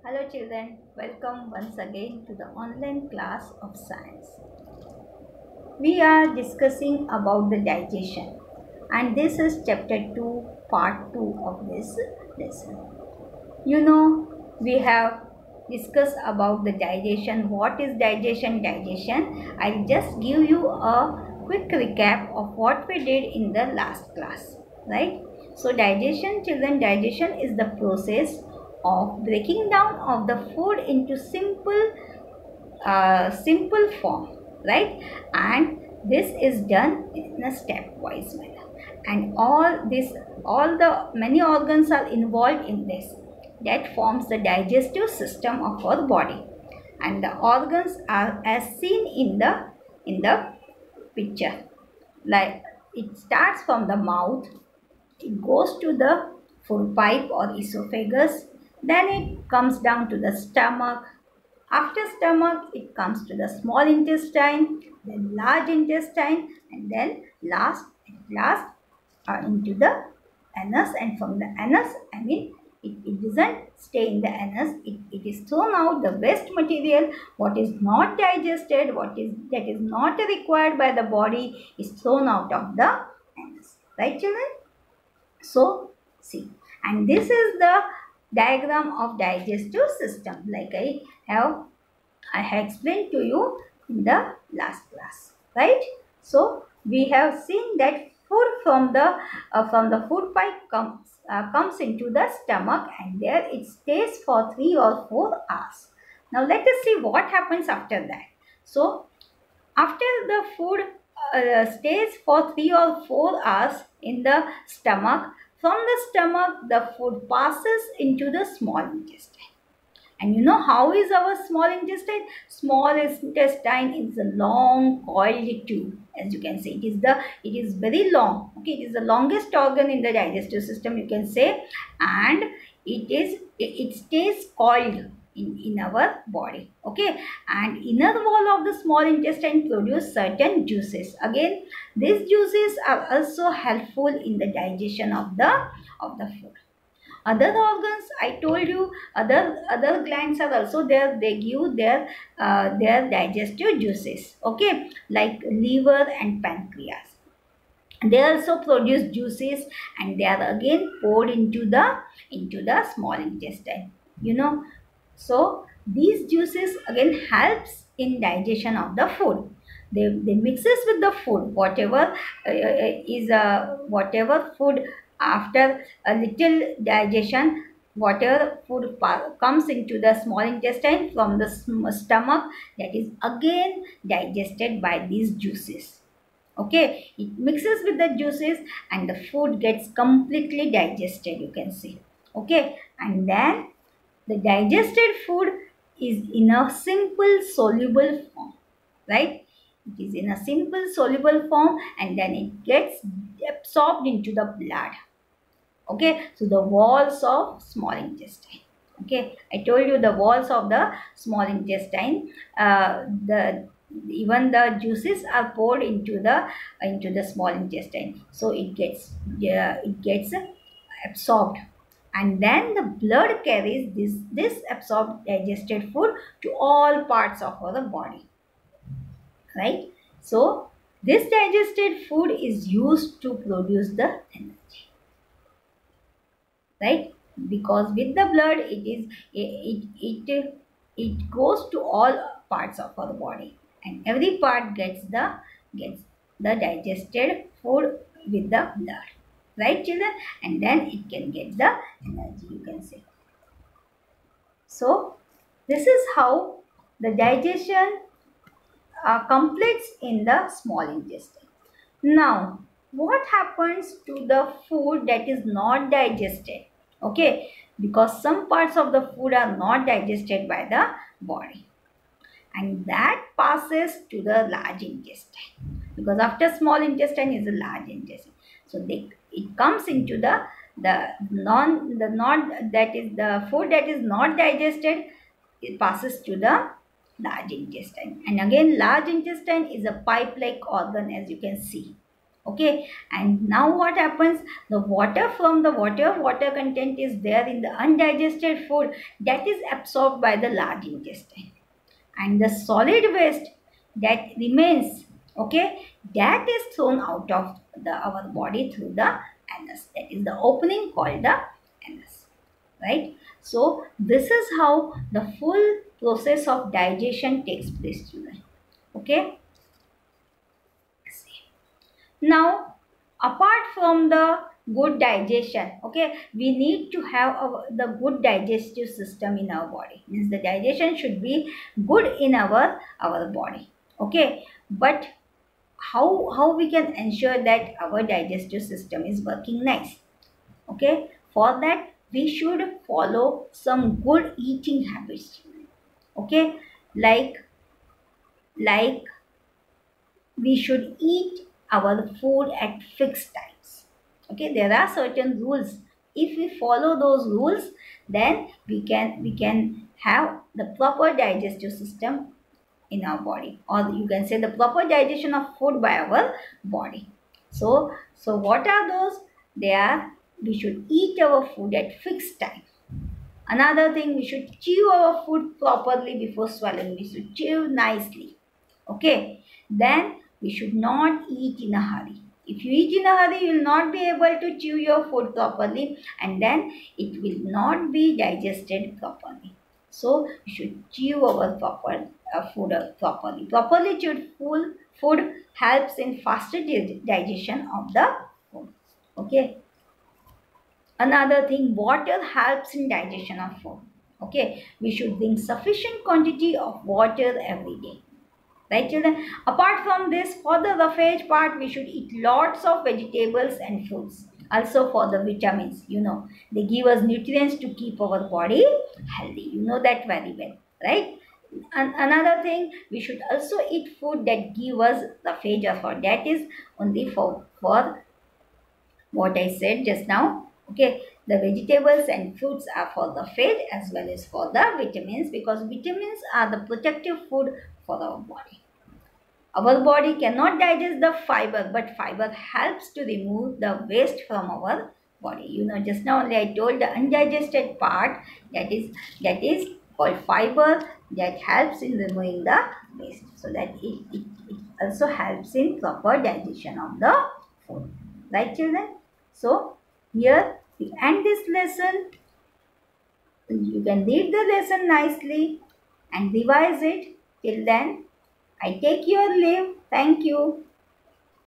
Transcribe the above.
Hello children, welcome once again to the online class of science. We are discussing about the digestion and this is chapter 2 part 2 of this lesson. We have discussed about the digestion. What is digestion? I'll just give you a quick recap of what we did in the last class, right? So digestion is the process of breaking down of the food into simple form, right? And this is done in a stepwise manner, and all the many organs are involved in this that forms the digestive system of our body, and the organs are as seen in the picture. Like, it starts from the mouth, it goes to the food pipe or esophagus, then it comes down to the stomach. After stomach, it comes to the small intestine, then large intestine, and then last into the anus. And from the anus, it doesn't stay in the anus. It is thrown out. The waste material, what is not digested, that is not required by the body, is thrown out of the anus. Right, children? So, see, and this is the diagram of digestive system, like I have explained to you in the last class, right? So we have seen that food from the food pipe comes into the stomach, and there it stays for 3 or 4 hours. Now let us see what happens after that. So after the food stays for 3 or 4 hours in the stomach, from the stomach the food passes into the small intestine. And you know how is our small intestine? Small intestine is a long coiled tube. As you can see, it is very long. Okay, it is the longest organ in the digestive system, you can say, and it stays coiled in our body. Okay, and inner wall of the small intestine produce certain juices. Again, these juices are also helpful in the digestion of the food. Other organs, I told you, other glands are also there. They give their digestive juices, okay, like liver and pancreas. They also produce juices, and they are again poured into the small intestine, so these juices again helps in digestion of the food. They mixes with the food, whatever food. After a little digestion, whatever food comes into the small intestine from the stomach, that is again digested by these juices. Okay, it mixes with the juices and the food gets completely digested, you can see. Okay, and then the digested food is in a simple soluble form, right? It is in a simple soluble form, and then it gets absorbed into the blood. Okay, so the walls of small intestine. Okay, I told you the walls of the small intestine, the even the juices are poured into the small intestine, so it gets absorbed, and then the blood carries this absorbed digested food to all parts of our body, right? So this digested food is used to produce the energy, right? Because with the blood, it goes to all parts of our body, and every part gets the digested food with the blood, right, children? And then it can get the energy, you can say. So this is how the digestion completes in the small intestine. Now, what happens to the food that is not digested? Okay, because some parts of the food are not digested by the body, and that passes to the large intestine, because after small intestine is the large intestine. So it comes into the non the not that is the food that is not digested. It passes to the large intestine, and again large intestine is a pipe like organ, as you can see. Okay, and now what happens? The water from the water content is there in the undigested food, that is absorbed by the large intestine, and the solid waste that remains, okay, that is thrown out of our body through the anus. That is the opening called the anus, right? So this is how the full process of digestion takes place, children. Okay. Now, apart from the good digestion, okay, we need to have the good digestive system in our body. Means the digestion should be good in our body. Okay, but how we can ensure that our digestive system is working nice? Okay, for that we should follow some good eating habits. Okay, like like we should eat our food at fixed times. Okay, there are certain rules. If we follow those rules, then we can have the proper digestive system in our body, or you can say the proper digestion of food by our body. So what are those? They are, we should eat our food at fixed time. Another thing, we should chew our food properly before swallowing. We should chew nicely. Okay, then we should not eat in a hurry. If you eat in a hurry, you will not be able to chew your food properly, and then it will not be digested properly. So we should chew our food properly. Properly chewed food helps in faster digestion of the food. Okay. Another thing, water helps in digestion of food. Okay, we should drink sufficient quantity of water every day. Right, children? Apart from this, for the roughage part, we should eat lots of vegetables and fruits. Also for the vitamins, they give us nutrients to keep our body healthy. You know that very well, right? And another thing, we should also eat food that give us roughage or for that is only for what I said just now. Okay, the vegetables and fruits are for the fat as well as for the vitamins, because vitamins are the protective food for our body. Our body cannot digest the fiber, but fiber helps to remove the waste from our body. Just now only I told the undigested part, that is called fiber, that helps in removing the waste. So that it also helps in proper digestion of the food. Right, children? So here we end this lesson. You can read the lesson nicely and revise it. Till then, I take your leave. Thank you.